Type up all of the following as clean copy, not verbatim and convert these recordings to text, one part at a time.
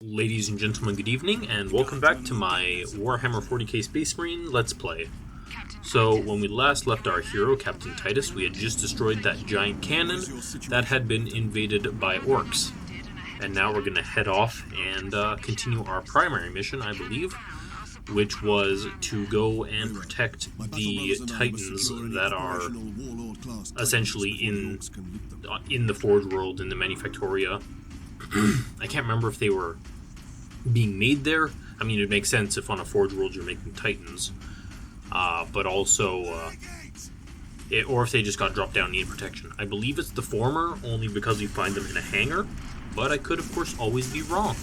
Ladies and gentlemen, good evening, and welcome back to my Warhammer 40k Space Marine Let's Play. So, when we last left our hero, Captain Titus, we had just destroyed that giant cannon that had been invaded by orcs. And now we're going to head off and continue our primary mission, I believe, which was to go and protect the Titans that are essentially in the Forge World, in the Manufactoria. I can't remember if they were being made there. I mean, it makes sense if on a Forge World you're making Titans, but also, or if they just got dropped down, need protection. I believe it's the former, only because you find them in a hangar, but I could, of course, always be wrong.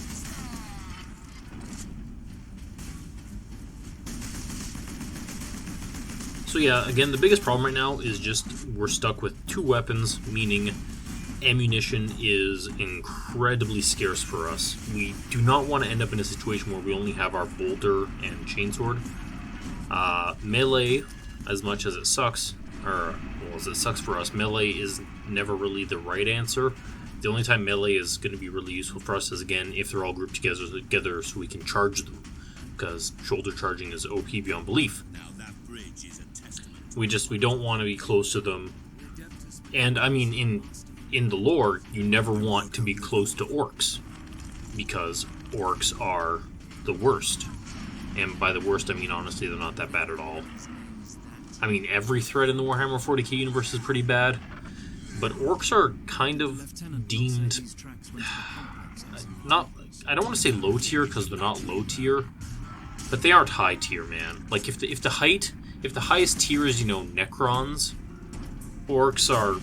So yeah, again, the biggest problem right now is just we're stuck with two weapons, meaning ammunition is incredibly scarce for us. We do not want to end up in a situation where we only have our bolter and chainsword. Melee, as much as it sucks, as it sucks for us, melee is never really the right answer. The only time melee is going to be really useful for us is, again, if they're all grouped together so we can charge them, because shoulder charging is OP beyond belief. We don't want to be close to them. And I mean, in the lore, you never want to be close to orcs, because orcs are the worst. And by the worst, I mean, honestly, they're not that bad at all. I mean, every threat in the Warhammer 40k universe is pretty bad, but orcs are kind of deemed not, I don't want to say low tier, because they're not low tier, but they aren't high tier, man. Like, if the highest tier is, Necrons, orcs are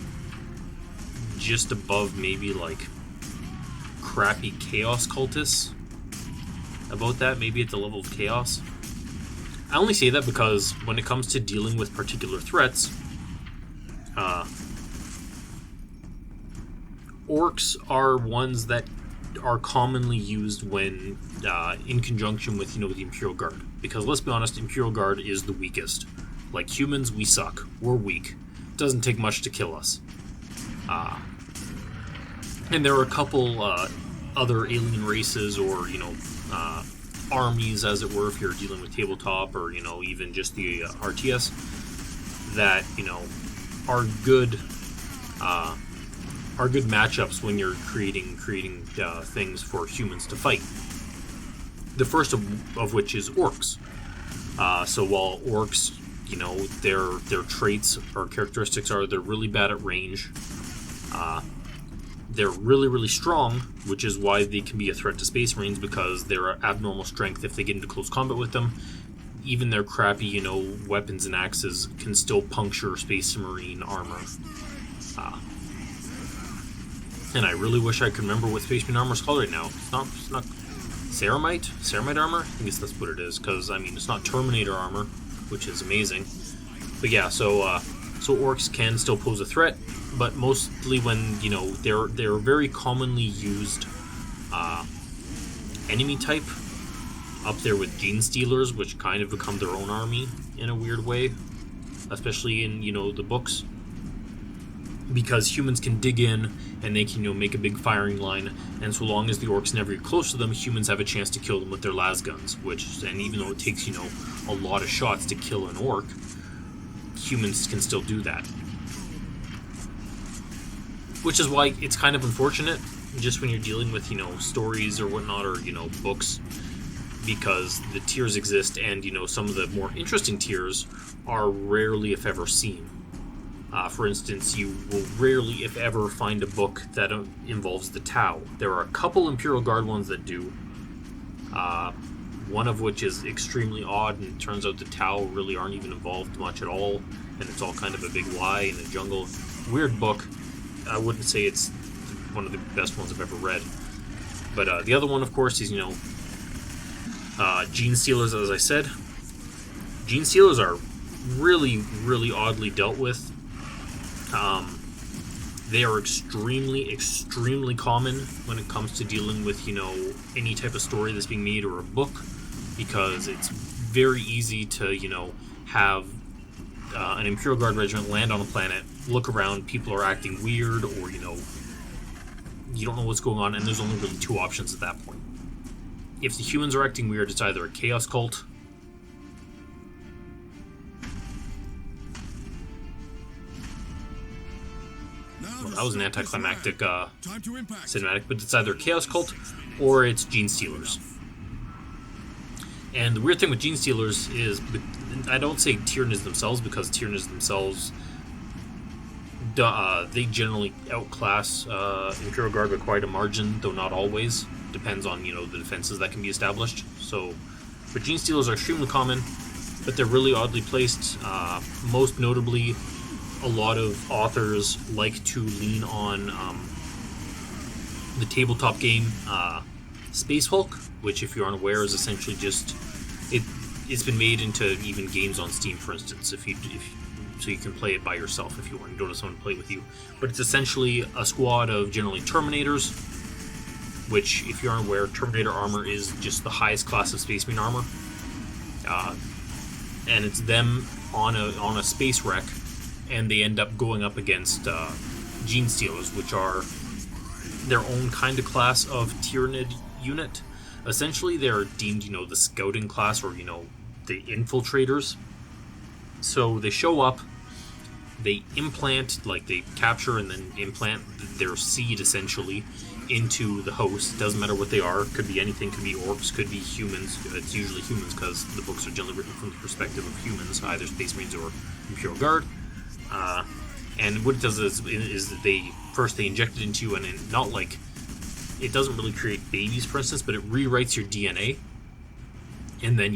just above maybe like crappy chaos cultists. About that, maybe at the level of chaos. I only say that because when it comes to dealing with particular threats, orcs are ones that are commonly used when in conjunction with the Imperial Guard. Because let's be honest, Imperial Guard is the weakest. Like humans, we suck. We're weak. It doesn't take much to kill us. And there are a couple other alien races or, armies, as it were, if you're dealing with tabletop or, even just the RTS, that, are good matchups when you're creating things for humans to fight. The first of which is orcs. So while orcs, their traits or characteristics are they're really bad at range. They're really, really strong, which is why they can be a threat to Space Marines, because they're abnormal strength if they get into close combat with them. Even their crappy, weapons and axes can still puncture Space Marine armor. And I really wish I could remember what Space Marine armor is called right now. It's not Ceramite? Ceramite armor? I guess that's what it is, because, I mean, it's not Terminator armor, which is amazing. But yeah, so orcs can still pose a threat, but mostly when, they're very commonly used enemy type, up there with Gene Stealers, which kind of become their own army in a weird way, especially in, the books. Because humans can dig in, and they can, make a big firing line, and so long as the orcs never get close to them, humans have a chance to kill them with their las guns, and even though it takes, a lot of shots to kill an orc, humans can still do that. Which is why it's kind of unfortunate, just when you're dealing with, stories or whatnot, or, books, because the tiers exist, and, some of the more interesting tiers are rarely, if ever, seen. For instance, you will rarely, if ever, find a book that involves the Tau. There are a couple Imperial Guard ones that do, one of which is extremely odd, and it turns out the Tau really aren't even involved much at all, and it's all kind of a big lie in a jungle. Weird book. I wouldn't say it's one of the best ones I've ever read. But the other one, of course, is, Gene Stealers, as I said. Gene Stealers are really, really oddly dealt with. They are extremely, extremely common when it comes to dealing with, any type of story that's being made or a book, because it's very easy to, have an Imperial Guard regiment land on a planet, look around, people are acting weird, or, you don't know what's going on, and there's only really two options at that point. If the humans are acting weird, it's either a chaos cult. Well, that was an anticlimactic cinematic, but it's either a chaos cult or it's gene stealers. And the weird thing with gene stealers is, I don't say Tyranids themselves, because Tyranids themselves, they generally outclass Imperial Guard by quite a margin, though not always. Depends on, the defenses that can be established. So, but gene stealers are extremely common, but they're really oddly placed. Most notably, a lot of authors like to lean on the tabletop game Space Hulk, which, if you're unaware, is essentially just it's been made into even games on Steam, for instance. So you can play it by yourself if you want. You don't have someone to play with you. But it's essentially a squad of generally Terminators, which, if you're unaware, Terminator armor is just the highest class of Space Marine armor. And it's them on a space wreck, and they end up going up against Gene Stealers, which are their own kind of class of Tyranid unit. Essentially, they're deemed, the scouting class, or, the infiltrators. So they show up, they implant, they capture and then implant their seed, essentially, into the host. Doesn't matter what they are. Could be anything. Could be orcs. Could be humans. It's usually humans because the books are generally written from the perspective of humans, either Space Marines or Imperial Guard. And what it does is that they inject it into you, and not like it doesn't really create babies, for instance, but it rewrites your DNA, and then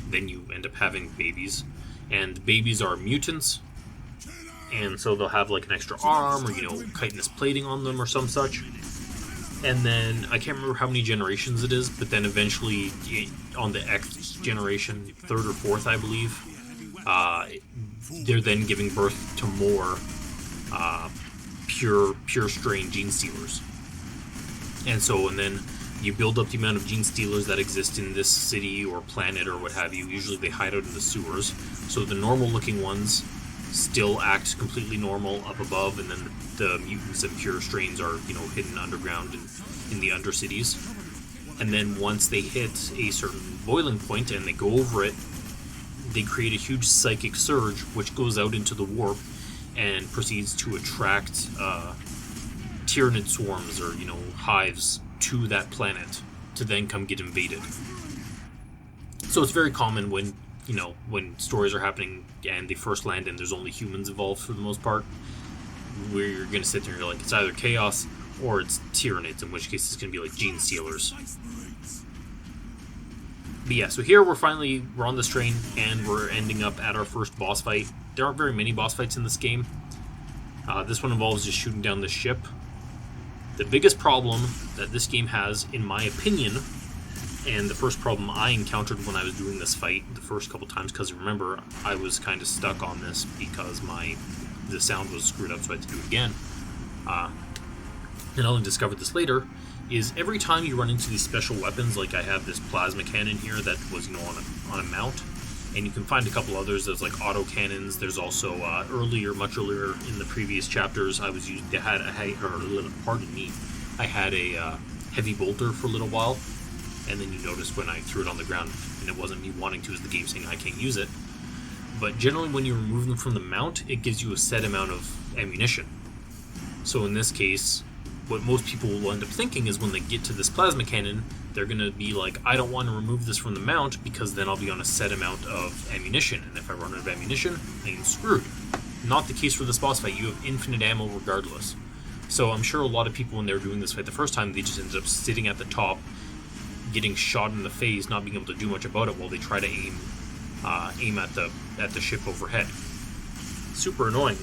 then you end up having babies, and babies are mutants. And so they'll have an extra arm, or chitinous plating on them or some such. And then, I can't remember how many generations it is, but then eventually, on the X generation, 3rd or 4th, I believe, they're then giving birth to more pure strain gene stealers. And then you build up the amount of gene stealers that exist in this city or planet or what have you. Usually they hide out in the sewers. So the normal looking ones still act completely normal up above, and then the mutants and pure strains are, hidden underground and in the undercities. And then once they hit a certain boiling point and they go over it, they create a huge psychic surge, which goes out into the warp and proceeds to attract Tyranid swarms, or, hives, to that planet to then come get invaded. So it's very common when stories are happening and they first land and there's only humans involved for the most part, where you're going to sit there and you're like, it's either chaos or it's Tyranids, in which case it's going to be like gene stealers. But yeah, so here we're on this train, and we're ending up at our first boss fight. There aren't very many boss fights in this game. This one involves just shooting down the ship. The biggest problem that this game has, in my opinion, and the first problem I encountered when I was doing this fight the first couple times, because remember, I was kind of stuck on this because the sound was screwed up, so I had to do it again. And I only discovered this later, is every time you run into these special weapons, like I have this plasma cannon here that was on a mount, and you can find a couple others. There's auto cannons. There's also much earlier in the previous chapters, I had a heavy bolter for a little while, and then you noticed when I threw it on the ground, and it wasn't me wanting to, as the game saying I can't use it. But generally, when you remove them from the mount, it gives you a set amount of ammunition. So in this case, what most people will end up thinking is when they get to this plasma cannon, they're going to be like, I don't want to remove this from the mount because then I'll be on a set amount of ammunition, and if I run out of ammunition, I'm screwed. Not the case for this boss fight. You have infinite ammo regardless. So I'm sure a lot of people, when they were doing this fight the first time, they just ended up sitting at the top, getting shot in the face, not being able to do much about it while they try to aim at the ship overhead. Super annoying,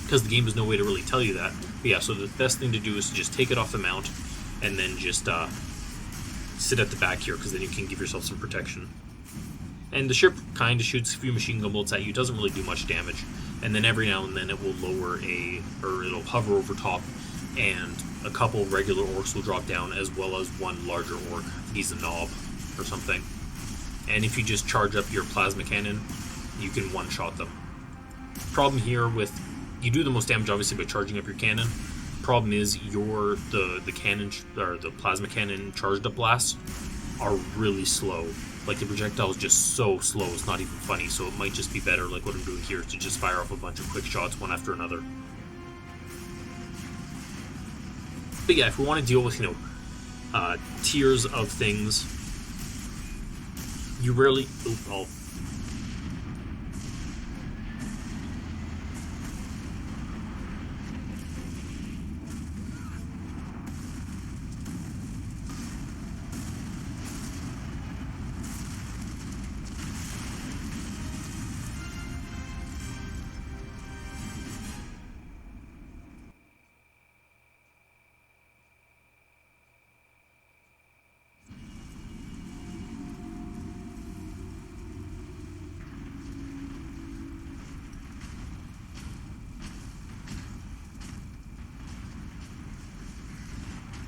because the game has no way to really tell you that. But yeah, so the best thing to do is to just take it off the mount, and then just sit at the back here, because then you can give yourself some protection. And the ship kind of shoots a few machine gun bolts at you. It doesn't really do much damage. And then every now and then it will it'll hover over top, and a couple regular orcs will drop down, as well as one larger orc. He's a knob or something. And if you just charge up your plasma cannon, you can one-shot them. Problem here you do the most damage obviously by charging up your cannon. Problem is the cannon, or the plasma cannon, charged up blasts are really slow. Like, the projectile is just so slow, it's not even funny, so it might just be better, like what I'm doing here, to just fire off a bunch of quick shots one after another. But yeah, if we want to deal with, tiers of things, you rarely...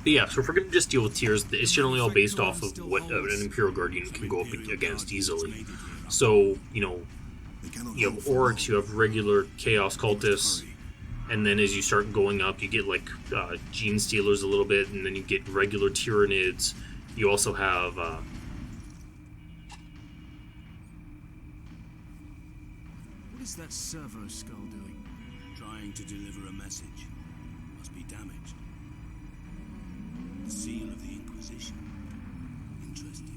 But yeah, so if we're going to just deal with tiers, it's generally all based off of what an Imperial Guard unit can go up against easily. So, you have Orcs, you have regular Chaos Cultists, and then as you start going up, you get, like, Gene Stealers a little bit, and then you get regular Tyranids. You also have... What is that servo skull doing? Trying to deliver a message. Must be damaged. The seal of the Inquisition. Interesting.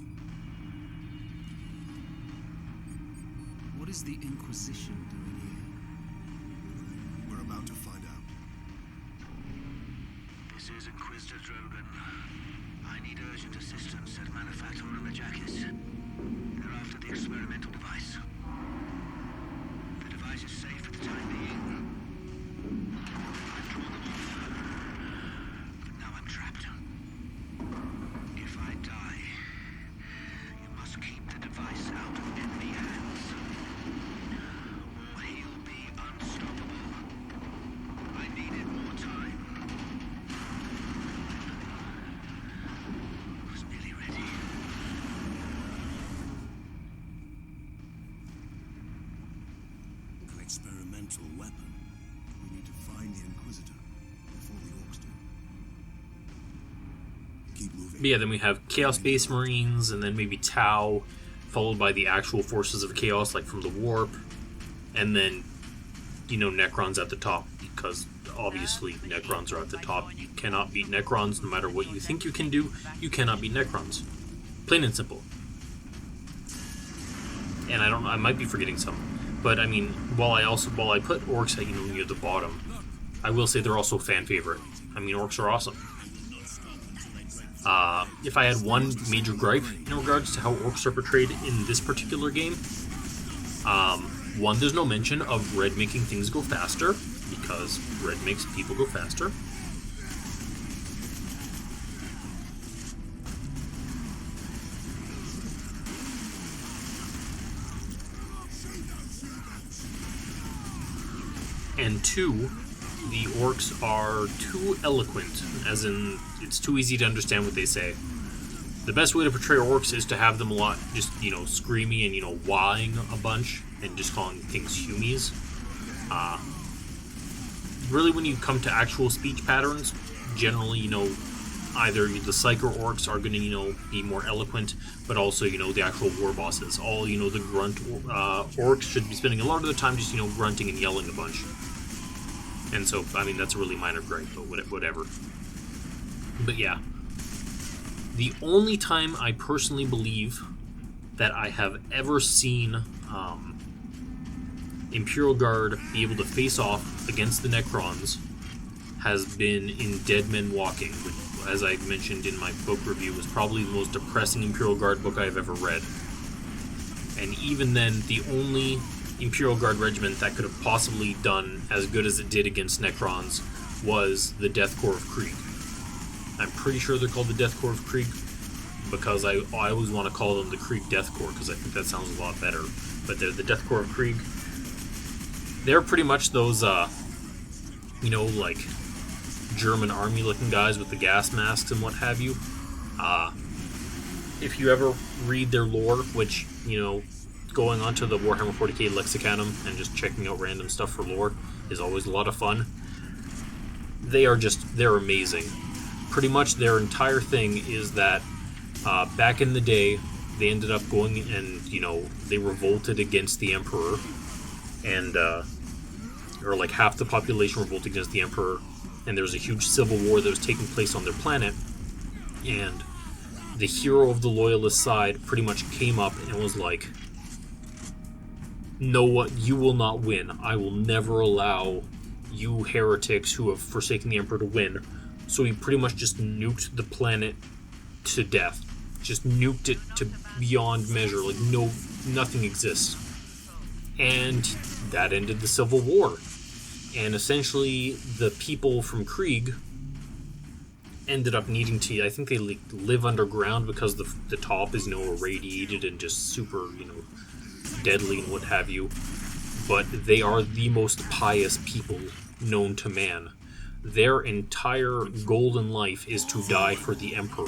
What is the Inquisition doing here? We're about to find out. This is Inquisitor Drogan. I need urgent assistance at Manufacturer Majakis. They're after the experimental device. The device is safe for the time being. I've drawn them off. But now I'm trapped. If I die, you must keep the device out of enemy hands, or he'll be unstoppable. I needed more time. I was nearly ready. An experimental weapon. We need to find the Inquisitor before the Orcs do. Keep moving. But yeah, then we have Chaos Space Marines, and then maybe Tau, followed by the actual forces of Chaos, like from the Warp, and then, Necrons at the top, because obviously Necrons are at the top. You cannot beat Necrons, no matter what you think you can do, you cannot beat Necrons. Plain and simple. And I might be forgetting some, but I mean, while I put Orcs at, near the bottom, I will say they're also fan favorite. I mean, Orcs are awesome. If I had one major gripe in regards to how Orcs are portrayed in this particular game, one, there's no mention of red making things go faster, because red makes people go faster. And two, the Orcs are too eloquent, as in, it's too easy to understand what they say. The best way to portray Orcs is to have them a lot just, screamy and, wahing a bunch, and just calling things humies. Really, when you come to actual speech patterns, generally, either the Psyker Orcs are going to, be more eloquent, but also, the actual war bosses. All, the grunt Orcs should be spending a lot of their time just, grunting and yelling a bunch. And so, I mean, that's a really minor gripe, but whatever. But yeah. The only time I personally believe that I have ever seen Imperial Guard be able to face off against the Necrons has been in Dead Men Walking, which, as I mentioned in my book review, was probably the most depressing Imperial Guard book I've ever read. And even then, the only Imperial Guard regiment that could have possibly done as good as it did against Necrons was the Death Corps of Krieg. I'm pretty sure they're called the Death Corps of Krieg, because I always want to call them the Krieg Death Corps, because I think that sounds a lot better. But they're the Death Corps of Krieg. They're pretty much those, like, German army-looking guys with the gas masks and what have you. If you ever read their lore, which, going onto the Warhammer 40k Lexicanum and just checking out random stuff for lore is always a lot of fun. They're amazing. Pretty much their entire thing is that Back in the day, they ended up going and, they revolted against the Emperor, and, or like half the population revolted against the Emperor, and there was a huge civil war that was taking place on their planet, and the hero of the Loyalist side pretty much came up and was like, "No, what? You will not win. I will never allow you heretics who have forsaken the Emperor to win." So he pretty much just nuked the planet to death. Just nuked it to beyond measure. Like, nothing exists. And that ended the Civil War. And essentially, the people from Krieg ended up needing to, I think they live underground because the top is, irradiated and just super, deadly and what have you. But they are the most pious people known to man. Their entire goal in life is to die for the Emperor.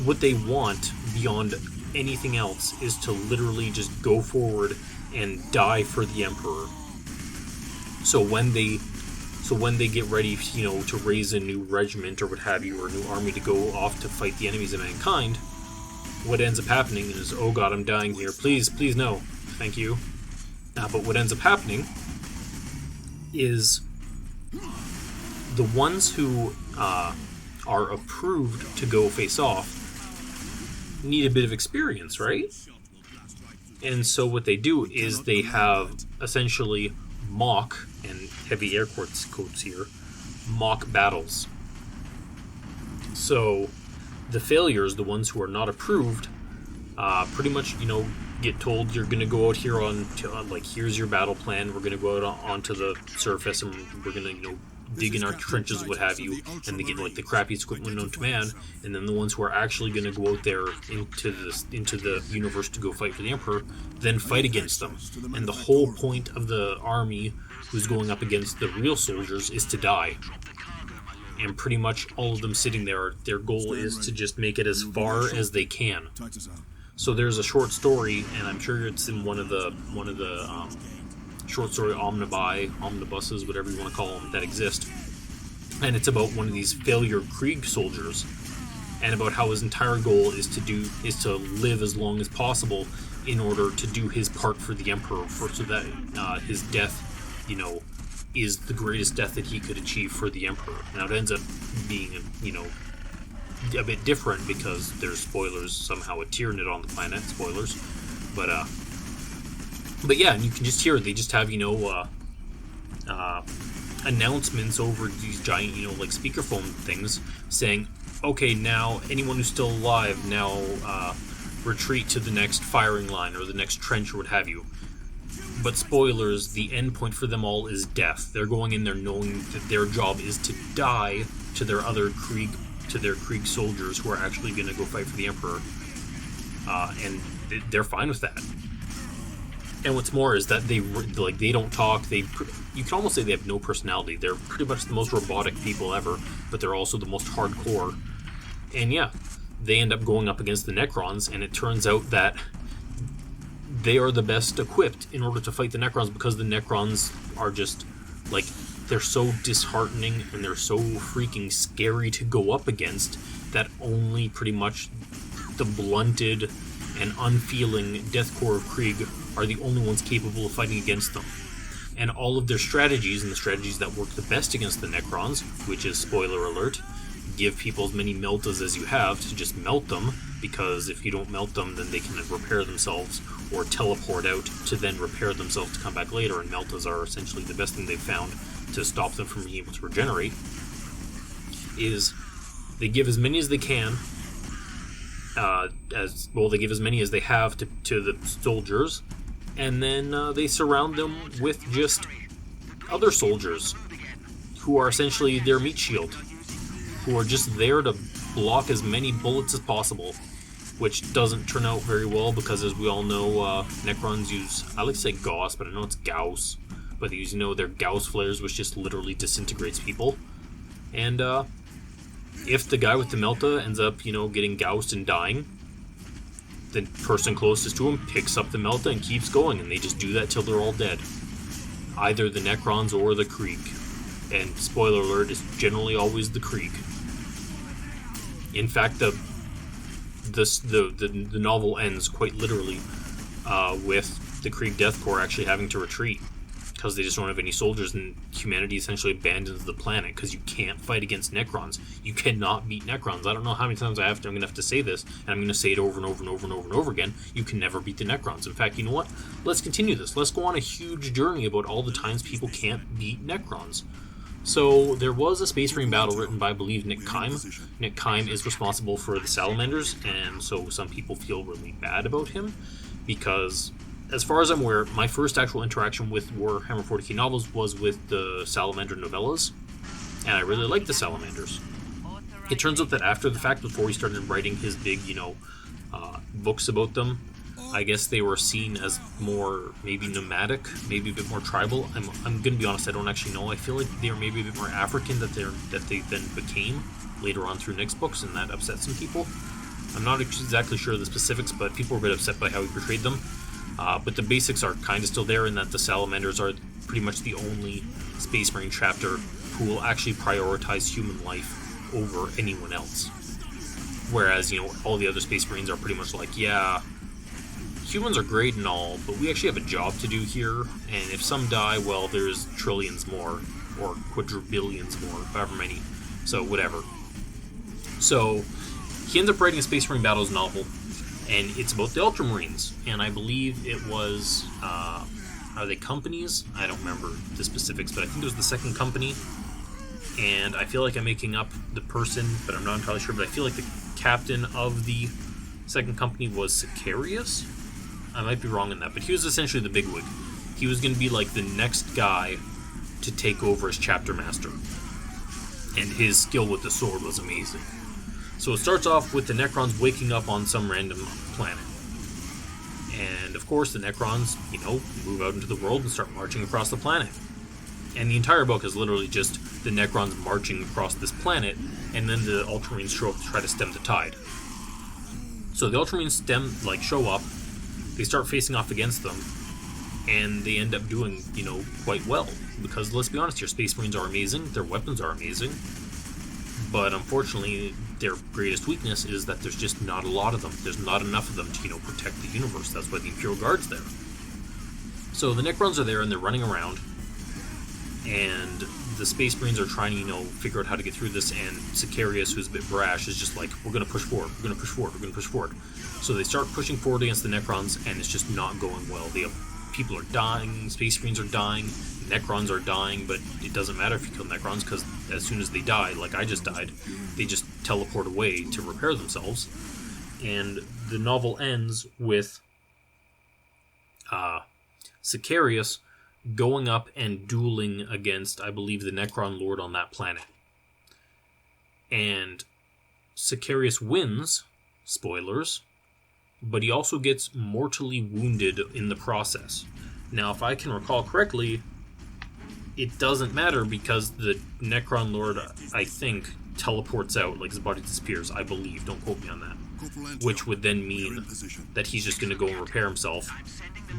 What they want beyond anything else is to literally just go forward and die for the Emperor. So when they get ready, to raise a new regiment or what have you, or a new army to go off to fight the enemies of mankind, what ends up happening is, "Oh God, I'm dying here. Please, no. Thank you." But what ends up happening is the ones who are approved to go face off need a bit of experience, right? And so what they do is they have essentially mock, and heavy air quotes here, mock battles. So the failures, the ones who are not approved, pretty much, get told, "You're going to go out here here's your battle plan. We're going to go out onto the surface and we're going to, dig in our trenches, what have you," and they get the crappiest equipment known to man. And then the ones who are actually going to go out there into the universe to go fight for the Emperor, then fight against them. And the whole point of the army who's going up against the real soldiers is to die. And pretty much all of them sitting there, their goal is to just make it as far as they can. So there's a short story, and I'm sure it's in one of the short story omnibuses, whatever you want to call them, that exist. And it's about one of these failure Krieg soldiers, and about how his entire goal is to live as long as possible in order to do his part for the Emperor, so that his death, is the greatest death that he could achieve for the Emperor. Now it ends up being, a bit different because there's spoilers, somehow a Tyranid on the planet, spoilers, but yeah, and you can just hear it. They just have, announcements over these giant, speakerphone things saying, "Okay, now anyone who's still alive, now retreat to the next firing line or the next trench or what have you." But spoilers, the end point for them all is death. They're going in there knowing that their job is to die to their Krieg soldiers who are actually going to go fight for the Emperor, and they're fine with that. And what's more is that they don't talk. You can almost say they have no personality. They're pretty much the most robotic people ever, but they're also the most hardcore. And yeah, they end up going up against the Necrons, and it turns out that they are the best equipped in order to fight the Necrons, because the Necrons are just, they're so disheartening and they're so freaking scary to go up against that only pretty much the blunted and unfeeling deathcore of Krieg are the only ones capable of fighting against them. And all of their strategies, and the strategies that work the best against the Necrons, which is, spoiler alert, give people as many meltas as you have to just melt them, because if you don't melt them, then they can repair themselves or teleport out to then repair themselves to come back later, and meltas are essentially the best thing they've found to stop them from being able to regenerate, is they give as many as they can, they give as many as they have to the soldiers, and then they surround them with just other soldiers who are essentially their meat shield, who are just there to block as many bullets as possible, which doesn't turn out very well because, as we all know, Necrons use, I like to say Gauss, but I know it's Gauss, but they use, their Gauss flares, which just literally disintegrates people. And if the guy with the Melta ends up, getting goused and dying, the person closest to him picks up the Melta and keeps going, and they just do that till they're all dead. Either the Necrons or the Krieg. And spoiler alert, it's generally always the Krieg. In fact, the novel ends quite literally with the Krieg Death Corps actually having to retreat because they just don't have any soldiers, and humanity essentially abandons the planet because you can't fight against Necrons. You cannot beat Necrons. I don't know how many times I'm going to have to say this, and I'm going to say it over and over and over and over and over again. You can never beat the Necrons. In fact, you know what? Let's continue this. Let's go on a huge journey about all the times people can't beat Necrons. So there was a Space Marine battle written by, I believe, Nick Kime. Nick Kime is responsible for the Salamanders, and so some people feel really bad about him because, as far as I'm aware, my first actual interaction with Warhammer 40k novels was with the Salamander novellas, and I really liked the Salamanders. It turns out that after the fact, before he started writing his big, books about them, I guess they were seen as more maybe nomadic, maybe a bit more tribal. I'm going to be honest, I don't actually know. I feel like they are maybe a bit more African that they then became later on through Nick's books, and that upset some people. I'm not exactly sure of the specifics, but people were a bit upset by how he portrayed them. But the basics are kind of still there in that the Salamanders are pretty much the only Space Marine chapter who will actually prioritize human life over anyone else. Whereas, all the other Space Marines are pretty much like, yeah, humans are great and all, but we actually have a job to do here, and if some die, well, there's trillions more, or quadrillions more, however many, so whatever. So, he ends up writing a Space Marine Battles novel, and it's about the Ultramarines, and I believe it was, are they companies? I don't remember the specifics, but I think it was the second company, and I feel like I'm making up the person, but I'm not entirely sure, but I feel like the captain of the second company was Sicarius? I might be wrong in that, but he was essentially the bigwig. He was going to be like the next guy to take over as chapter master, and his skill with the sword was amazing. So it starts off with the Necrons waking up on some random planet. And of course the Necrons, move out into the world and start marching across the planet. And the entire book is literally just the Necrons marching across this planet, and then the Ultramarines show up to try to stem the tide. So the Ultramarines show up, they start facing off against them, and they end up doing, quite well. Because let's be honest here, Space Marines are amazing, their weapons are amazing, but unfortunately their greatest weakness is that there's just not a lot of them. There's not enough of them to, protect the universe. That's why the Imperial Guard's there. So the Necrons are there and they're running around, and the Space Marines are trying to, figure out how to get through this, and Sicarius, who's a bit brash, is just like, we're going to push forward, we're going to push forward, we're going to push forward. So they start pushing forward against the Necrons, and it's just not going well. People are dying, Space Marines are dying, Necrons are dying, but it doesn't matter if you kill Necrons, because as soon as they die, like I just died, they just teleport away to repair themselves. And the novel ends with Sicarius going up and dueling against, I believe, the Necron Lord on that planet. And Sicarius wins, spoilers, but he also gets mortally wounded in the process. Now, if I can recall correctly, it doesn't matter because the Necron Lord, I think, teleports out, like his body disappears, I believe, don't quote me on that. Which would then mean that he's just going to go and repair himself.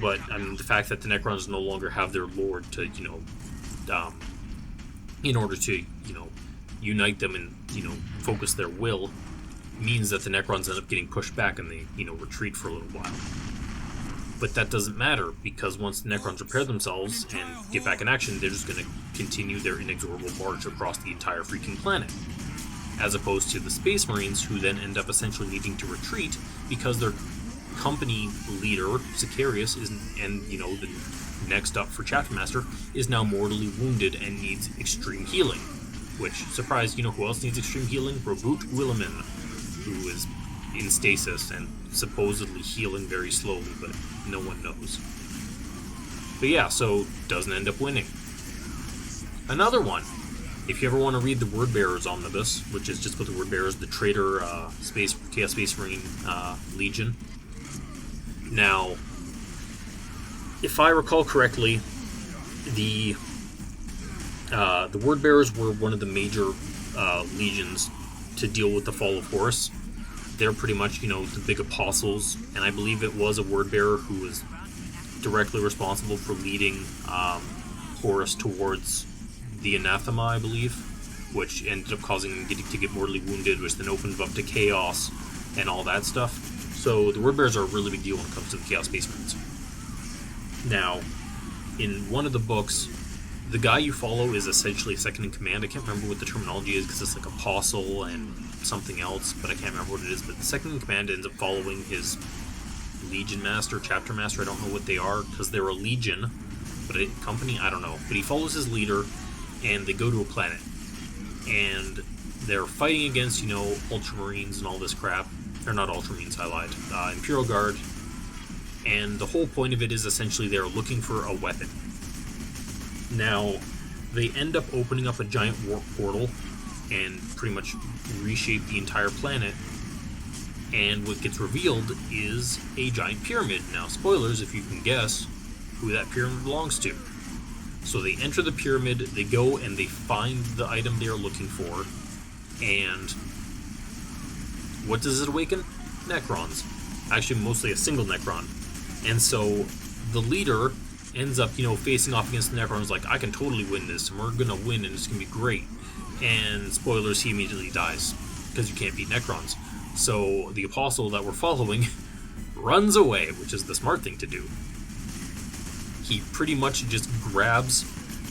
But, the fact that the Necrons no longer have their Lord to, in order to, unite them and, focus their will, means that the Necrons end up getting pushed back and they, retreat for a little while. But that doesn't matter, because once the Necrons repair themselves and get back in action, they're just going to continue their inexorable march across the entire freaking planet. As opposed to the Space Marines, who then end up essentially needing to retreat because their company leader, Sicarius, the next up for Chapter Master, is now mortally wounded and needs extreme healing. Which, surprise, who else needs extreme healing? Roboute Guilliman, who is in stasis and supposedly healing very slowly, but no one knows. But yeah, so doesn't end up winning. Another one, if you ever want to read the Word Bearers Omnibus, which is just about the Word Bearers, the Traitor Chaos Space Marine Legion. Now, if I recall correctly, the Word Bearers were one of the major legions to deal with the fall of Horus. They're pretty much, the big apostles, and I believe it was a Word Bearer who was directly responsible for leading Horus towards the anathema, I believe. which ended up causing him to get mortally wounded, which then opened him up to chaos and all that stuff. So the word bearers are a really big deal when it comes to the Chaos Space Marines. Now, in one of the books, the guy you follow is essentially second in command. I can't remember what the terminology is because it's like apostle and something else, but I can't remember what it is. But the second in command ends up following his Legion Master, Chapter Master. I don't know what they are because they're a Legion, but a company, I don't know. But he follows his leader, and they go to a planet, and they're fighting against, Ultramarines and all this crap. They're not Ultramarines, I lied. Imperial Guard. And the whole point of it is essentially they're looking for a weapon. Now, they end up opening up a giant warp portal and pretty much reshape the entire planet. And what gets revealed is a giant pyramid. Now, spoilers if you can guess who that pyramid belongs to. So they enter the pyramid, they go and they find the item they are looking for, and what does it awaken? Necrons. Actually, mostly a single Necron. And so the leader ends up, facing off against the Necrons like, I can totally win this, and we're gonna win, and it's gonna be great. And spoilers, he immediately dies, because you can't beat Necrons. So the apostle that we're following runs away, which is the smart thing to do. He pretty much just grabs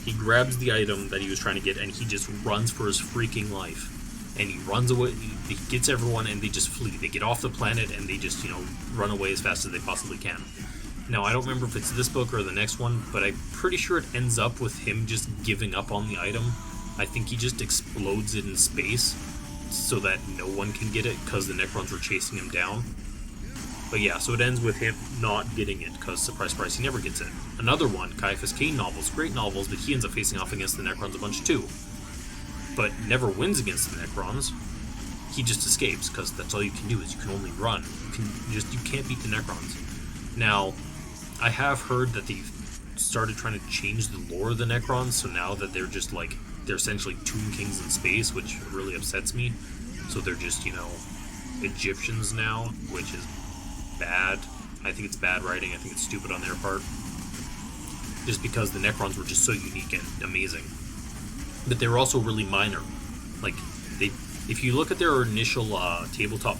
the item that he was trying to get, and he just runs for his freaking life. And he runs away, he gets everyone, and they just flee. They get off the planet, and they just, run away as fast as they possibly can. Now, I don't remember if it's this book or the next one, but I'm pretty sure it ends up with him just giving up on the item. I think he just explodes it in space so that no one can get it, because the Necrons were chasing him down. But yeah, so it ends with him not getting it, because, surprise, surprise, he never gets it. Another one, Caiaphas Cain novels, great novels, but he ends up facing off against the Necrons a bunch too. But never wins against the Necrons. He just escapes, because that's all you can do, is you can only run. You can't beat the Necrons. Now, I have heard that they've started trying to change the lore of the Necrons, so now that they're just like, they're essentially Tomb Kings in space, which really upsets me. So they're just, Egyptians now, which is bad. I think it's bad writing. I think it's stupid on their part. Just because the Necrons were just so unique and amazing. But they were also really minor. Like, if you look at their initial tabletop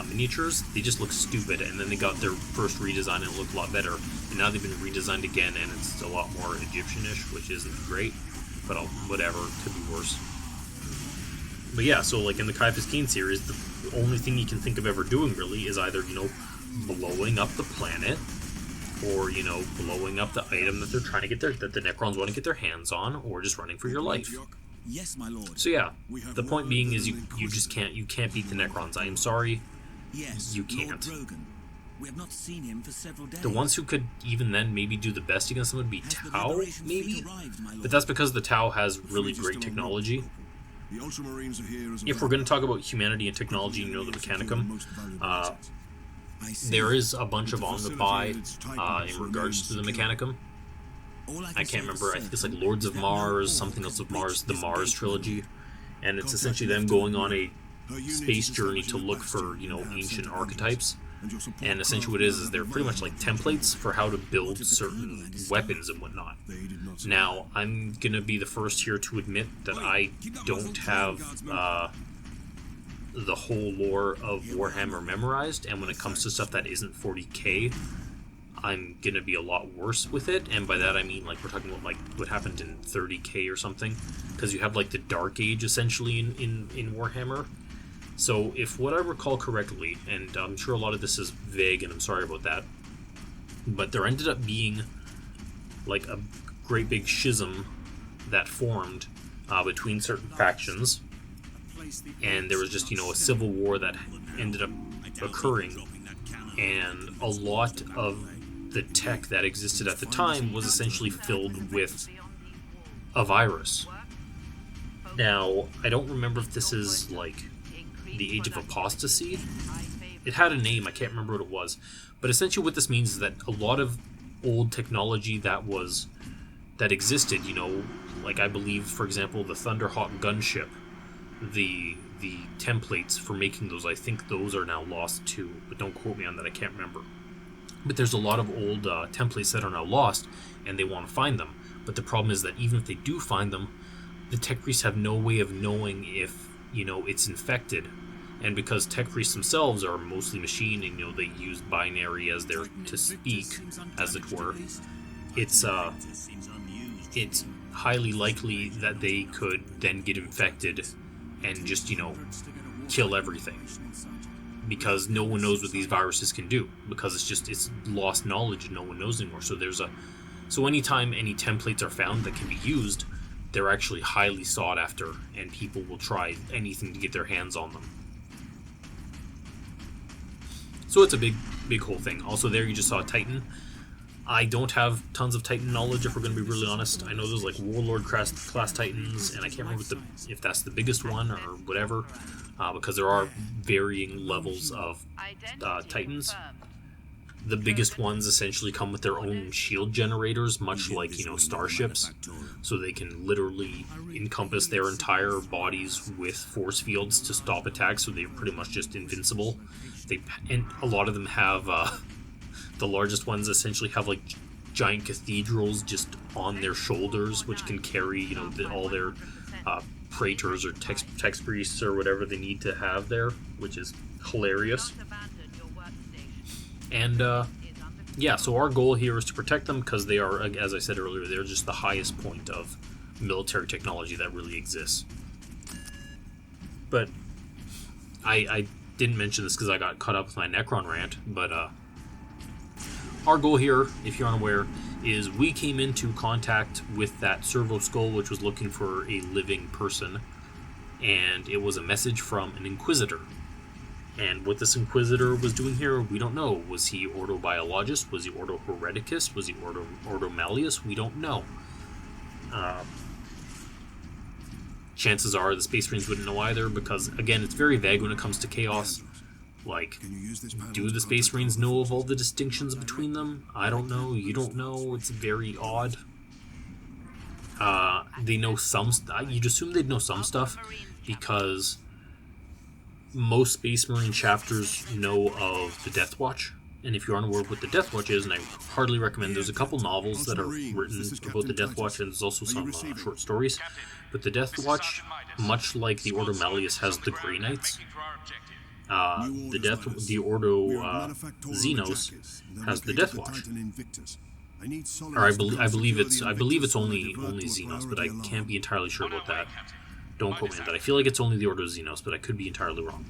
miniatures, they just look stupid, and then they got their first redesign and it looked a lot better. And now they've been redesigned again, and it's a lot more Egyptian-ish, which isn't great, but whatever, could be worse. But yeah, so like in the Caiaphas Cain series, the only thing you can think of ever doing really is either, blowing up the planet, or, blowing up the item that they're trying to get that the Necrons want to get their hands on, or just running for your life. Yes, my lord. So yeah, the point being is you just can't beat the Necrons. I am sorry, Yes, you can't. Lord Drogon. We have not seen him for several days. The ones who could even then maybe do the best against them would be Has the Tau, liberation maybe? fleet arrived, my lord? But that's because the Tau has really great technology. The Ultramarines are here as If we're going to talk about humanity and technology, the Mechanicum, there is a bunch of Omnibuy in regards to the Mechanicum. I can't remember, I think it's like Lords of Mars, something else of Mars, the Mars trilogy. And it's essentially them going on a space journey to look for, ancient archetypes. And essentially what it is they're pretty much like templates for how to build certain weapons and whatnot. Now, I'm going to be the first here to admit that I don't have the whole lore of Warhammer memorized, and when it comes to stuff that isn't 40k, I'm going to be a lot worse with it, and by that I mean like we're talking about like what happened in 30k or something, because you have like the Dark Age essentially in Warhammer. So if what I recall correctly, and I'm sure a lot of this is vague and I'm sorry about that, but there ended up being like a great big schism that formed between certain factions, and there was just a civil war that ended up occurring, and a lot of the tech that existed at the time was essentially filled with a virus. Now, I don't remember if this is like the Age of Apostasy. It had a name, I can't remember what it was, but essentially what this means is that a lot of old technology that existed, like I believe, for example, the Thunderhawk gunship, the templates for making those, I think those are now lost too, but don't quote me on that, I can't remember. But there's a lot of old templates that are now lost, and they want to find them. But the problem is that even if they do find them, the tech priests have no way of knowing if, it's infected. And because tech priests themselves are mostly machine and, they use binary as their to speak, as it were, it's highly likely that they could then get infected and just, kill everything. Because no one knows what these viruses can do. Because it's lost knowledge and no one knows anymore. So anytime any templates are found that can be used, they're actually highly sought after, and people will try anything to get their hands on them. So it's a big whole thing. Also there you just saw a Titan. I don't have tons of Titan knowledge, if we're going to be really honest. I know there's like Warlord class Titans, and I can't remember if that's the biggest one or whatever, because there are varying levels of Titans. The biggest ones essentially come with their own shield generators, much like, starships, so they can literally encompass their entire bodies with force fields to stop attacks, so they're pretty much just invincible. And a lot of them have, the largest ones essentially have like giant cathedrals just on their shoulders, which can carry, all their praetors or text priests or whatever they need to have there, which is hilarious. And yeah, so our goal here is to protect them because they are, as I said earlier, they're just the highest point of military technology that really exists. But I didn't mention this because I got caught up with my Necron rant, but our goal here, if you're unaware, is we came into contact with that servo skull which was looking for a living person, and it was a message from an Inquisitor. And what this Inquisitor was doing here, we don't know. Was he Ordo Biologist? Was he Ordo Hereticus? Was he Ordo Malleus? We don't know. Chances are the Space Marines wouldn't know either, because, again, it's very vague when it comes to Chaos. Like, do the Space Marines know of all the distinctions between them? I don't know. You don't know. It's very odd. They know some... You'd assume they'd know some stuff, because most Space Marine chapters know of the Death Watch. And if you're unaware of what the Death Watch is, and I hardly recommend, there's a couple novels that are written about the Death Watch, and there's also some short stories. But the Death Watch, much like the Ordo Malleus has the Grey Knights, the Ordo Xenos has the Death Watch. Or I believe it's only Xenos, but I can't be entirely sure about that. Don't quote me on that. I feel like it's only the Ordo Xenos, but I could be entirely wrong.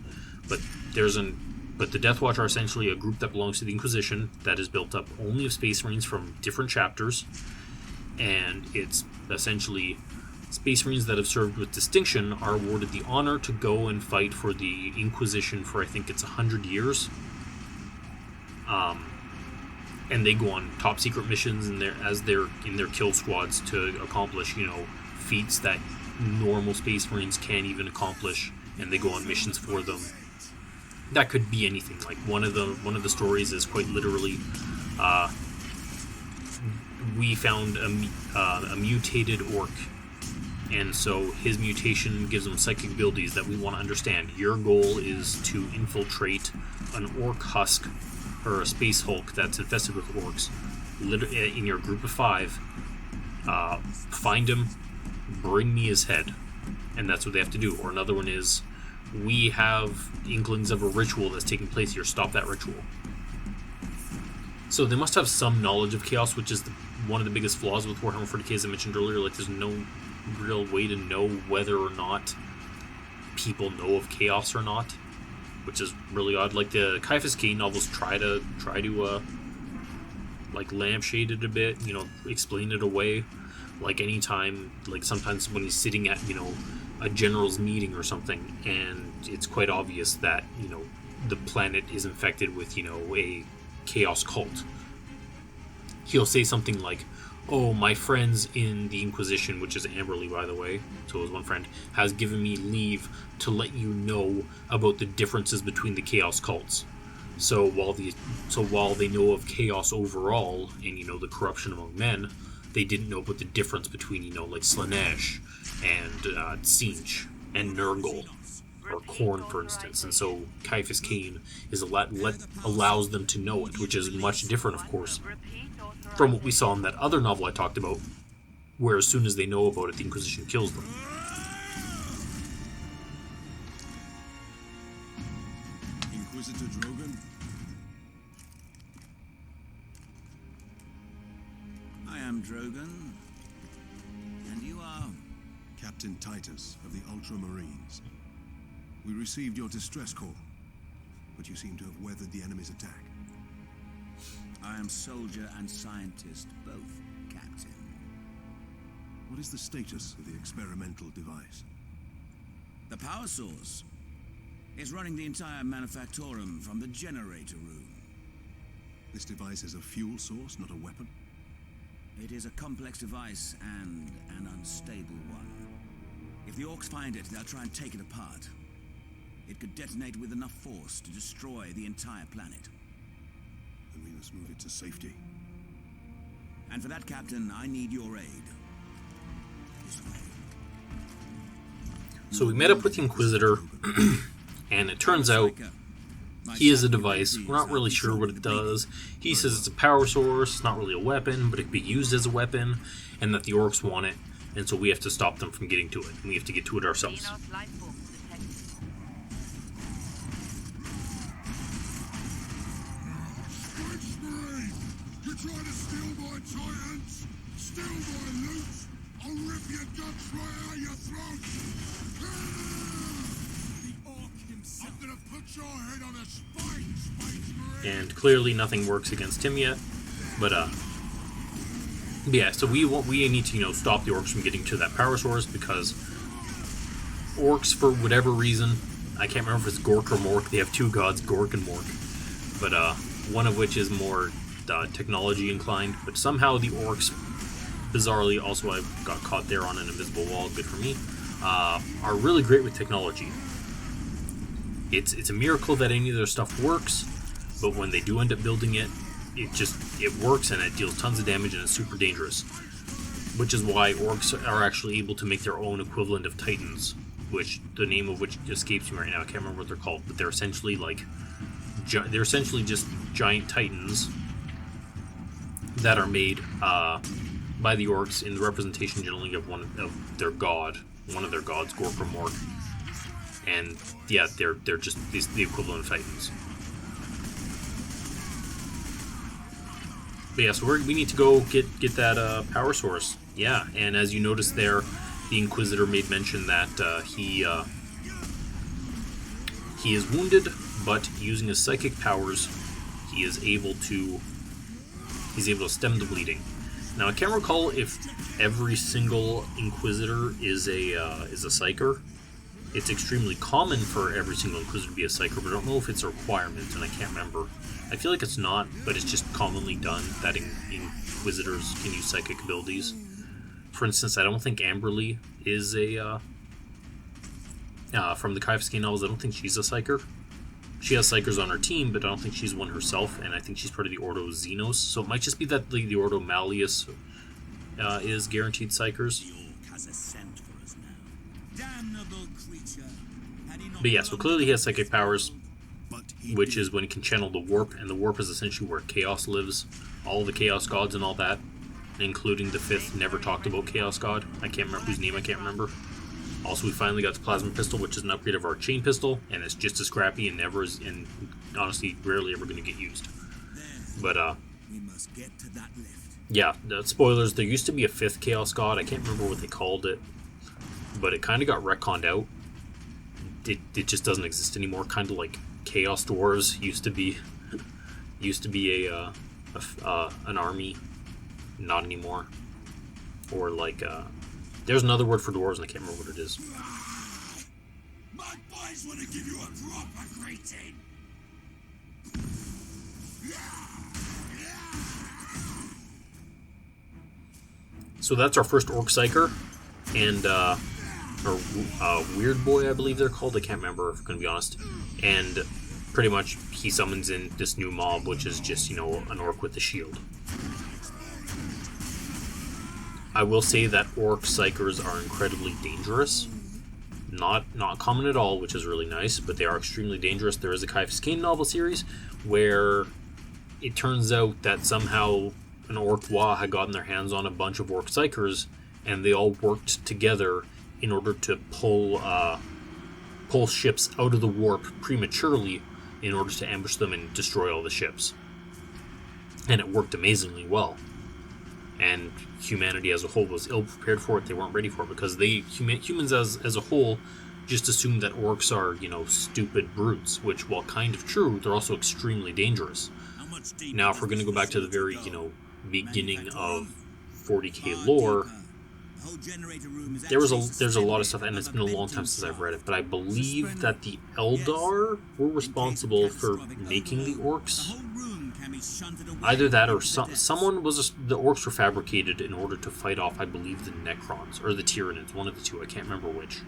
But the Death Watch are essentially a group that belongs to the Inquisition that is built up only of Space Marines from different chapters, and it's essentially Space Marines that have served with distinction are awarded the honor to go and fight for the Inquisition for, I think it's 100 years. And they go on top secret missions in their kill squads to accomplish, feats that normal Space Marines can't even accomplish, and they go on missions for them. That could be anything. Like one of the stories is quite literally, we found a mutated orc, and so his mutation gives him psychic abilities that we want to understand. Your goal is to infiltrate an orc husk or a space hulk that's infested with orcs in your group of 5. Find him, bring me his head, and that's what they have to do. Or another one is, we have inklings of a ritual that's taking place here, stop that ritual. So they must have some knowledge of Chaos, which is one of the biggest flaws with Warhammer 40k, as I mentioned earlier. Like, there's no real way to know whether or not people know of Chaos or not, which is really odd. Like, the Caiaphas Cain novels try to like lampshade it a bit, explain it away. Like anytime, like sometimes when he's sitting at, a general's meeting or something, and it's quite obvious that, the planet is infected with, a chaos cult. He'll say something like, oh, my friends in the Inquisition, which is Amberley, by the way, so it was one friend, has given me leave to let you know about the differences between the chaos cults. So while they know of chaos overall and, the corruption among men, they didn't know about the difference between, like Slanesh and Tzeentch and Nurgle or Khorne, for instance. And so Caiaphas Cain is allows them to know it, which is much different, of course, from what we saw in that other novel I talked about, where as soon as they know about it, the Inquisition kills them. Inquisitor Drogon? I am Drogon. And you are? Captain Titus of the Ultramarines. We received your distress call, but you seem to have weathered the enemy's attack. I am soldier and scientist, both, Captain. What is the status of the experimental device? The power source is running the entire manufactorum from the generator room. This device is a fuel source, not a weapon? It is a complex device and an unstable one. If the orcs find it, they'll try and take it apart. It could detonate with enough force to destroy the entire planet. Then we must move it to safety. And for that, Captain, I need your aid. This way. So we met up with the Inquisitor, and it turns out he is a device. We're not really sure what it does. He says it's a power source, it's not really a weapon, but it can be used as a weapon, and that the orcs want it, and so we have to stop them from getting to it, and we have to get to it ourselves. You try to steal my Titans? Steal my loot? I'll rip your guts right out your throat! The orc himself. I'm gonna put your head on a spike, Space Marine! And clearly nothing works against him yet, but yeah, so we need to, stop the orcs from getting to that power source, because orcs, for whatever reason, I can't remember if it's Gork or Mork, they have two gods, Gork and Mork, but one of which is more technology inclined, but somehow the orcs, bizarrely, also I got caught there on an invisible wall, good for me, are really great with technology. It's a miracle that any of their stuff works, but when they do end up building it, it works and it deals tons of damage and it's super dangerous. Which is why orcs are actually able to make their own equivalent of titans, which the name of which escapes me right now. I can't remember what they're called, but they're essentially just giant titans that are made by the orcs in the representation generally of one of their gods, Gork or Mork. And yeah, they're just the equivalent of titans. But yeah, so we need to go get that power source. Yeah, and as you notice there, the Inquisitor made mention that he is wounded, but using his psychic powers, he's able to stem the bleeding. Now I can't recall if every single Inquisitor is a psyker. It's extremely common for every single Inquisitor to be a psyker, but I don't know if it's a requirement, and I can't remember. I feel like it's not, but it's just commonly done that Inquisitors can use psychic abilities. For instance, I don't think Amberly is from the Kaifuskane novels, I don't think she's a psyker. She has psychers on her team, but I don't think she's one herself, and I think she's part of the Ordo Xenos, so it might just be that the Ordo Malleus is guaranteed psychers. The orc has a scent for us now. Damnable creature. But yeah, so clearly he has psychic powers, which is when he can channel the warp, and the warp is essentially where chaos lives. All the chaos gods and all that, including the fifth never talked about chaos god. I can't remember whose name I can't remember. Also, we finally got the plasma pistol, which is an upgrade of our chain pistol, and it's just as scrappy and honestly rarely ever going to get used. But we must get to that lift. Yeah, spoilers, there used to be a fifth chaos god. I can't remember what they called it, but it kind of got retconned out. It just doesn't exist anymore, kind of like Chaos Dwarves used to be an army, not anymore. Or like there's another word for dwarves and I can't remember what it is. My boys want to give you a proper greeting. So that's our first orc psyker, and or weird boy, I believe they're called. I can't remember, if I'm going to be honest. And pretty much he summons in this new mob, which is just, an orc with a shield. I will say that orc psychers are incredibly dangerous. Not common at all, which is really nice, but they are extremely dangerous. There is a Kaifuskane novel series where it turns out that somehow an orc Wa had gotten their hands on a bunch of orc psychers and they all worked together in order to pull ships out of the warp prematurely in order to ambush them and destroy all the ships. And it worked amazingly well. And humanity as a whole was ill prepared for it. They weren't ready for it because humans as a whole just assume that orcs are, stupid brutes, which, while kind of true, they're also extremely dangerous. Now, if we're going to go back to the very, beginning of 40k lore, there's a lot of stuff, and it's been a long time since I've read it, but I believe that the Eldar were responsible for making the orcs. Either that or the orcs were fabricated in order to fight off, I believe, the Necrons, or the Tyranids, one of the two, I can't remember which.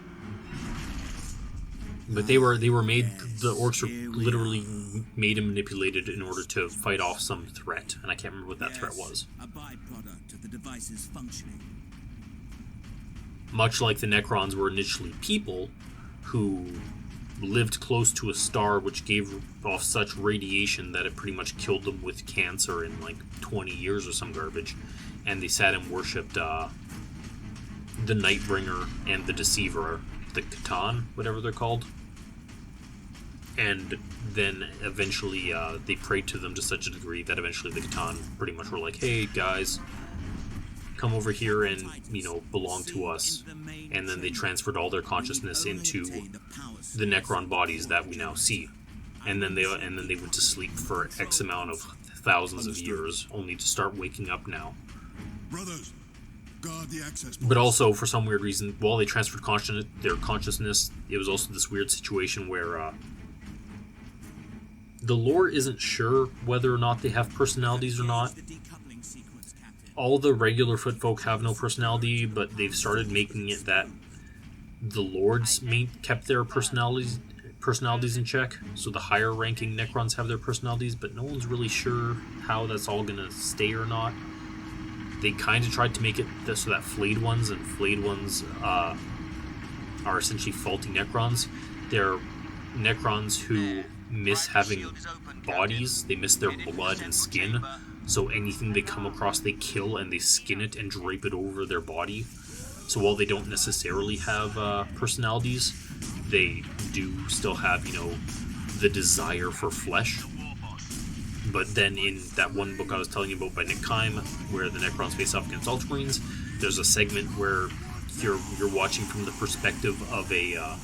But they were made, the orcs were literally made and manipulated in order to fight off some threat, and I can't remember what that threat was. A byproduct of the device's functioning. Much like the Necrons were initially people who lived close to a star which gave off such radiation that it pretty much killed them with cancer in like 20 years or some garbage, and they sat and worshipped the Nightbringer and the Deceiver, the Catan, whatever they're called. And then eventually they prayed to them to such a degree that eventually the Catan pretty much were like, hey guys, come over here and, belong to us. And then they transferred all their consciousness into the Necron bodies that we now see. And then they went to sleep for X amount of thousands of years, only to start waking up now. Brothers, guard the access points. But also, for some weird reason, while they transferred their consciousness, it was also this weird situation where the lore isn't sure whether or not they have personalities or not. All the regular foot folk have no personality, but they've started making it that the lords kept their personalities in check. So the higher ranking Necrons have their personalities, but no one's really sure how that's all gonna stay or not. They kind of tried to make it so that flayed ones are essentially faulty Necrons. They're Necrons who miss having bodies. They miss their blood and skin. So anything they come across, they kill and they skin it and drape it over their body. So while they don't necessarily have personalities, they do still have, the desire for flesh. But then in that one book I was telling you about by Nick Kime, where the Necrons face off against Ultramarines, there's a segment where you're watching from the perspective of you're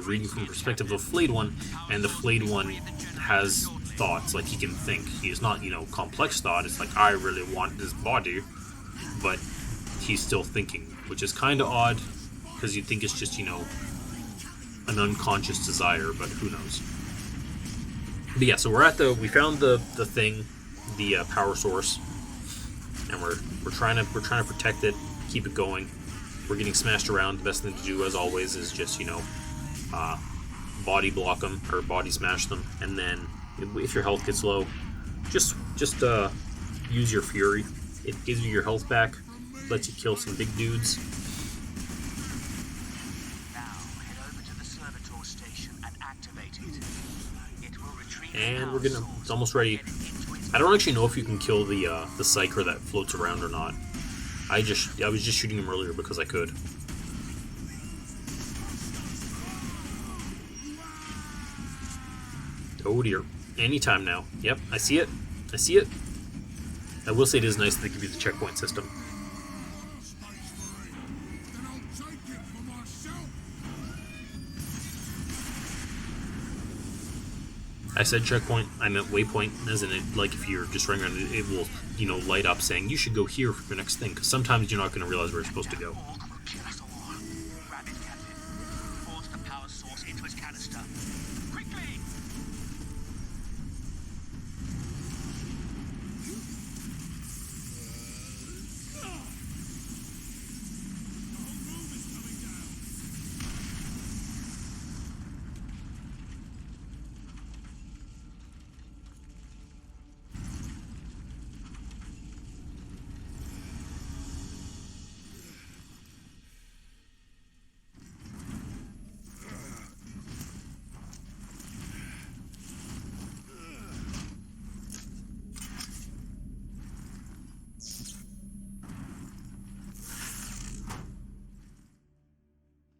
reading from the perspective of a flayed one, and the flayed one has thoughts, like he can think. He's not, complex thought. It's like, I really want this body, but he's still thinking, which is kind of odd, because you'd think it's just, an unconscious desire, but who knows. But yeah, so we found the thing, the power source, and we're trying to protect it, keep it going. We're getting smashed around. The best thing to do, as always, is just, body block them, or body smash them, and then if your health gets low, just use your fury. It gives you your health back, lets you kill some big dudes. Now head over to the servitor station and activate it. It will retrieve And it's almost ready. I don't actually know if you can kill the psyker that floats around or not. I was just shooting him earlier because I could. Oh dear. Anytime now. Yep, I see it. I will say it is nice that they give you the checkpoint system. I said checkpoint, I meant waypoint, as in it, like if you're just running around, it will, light up saying you should go here for your next thing, because sometimes you're not going to realize where you're supposed to go.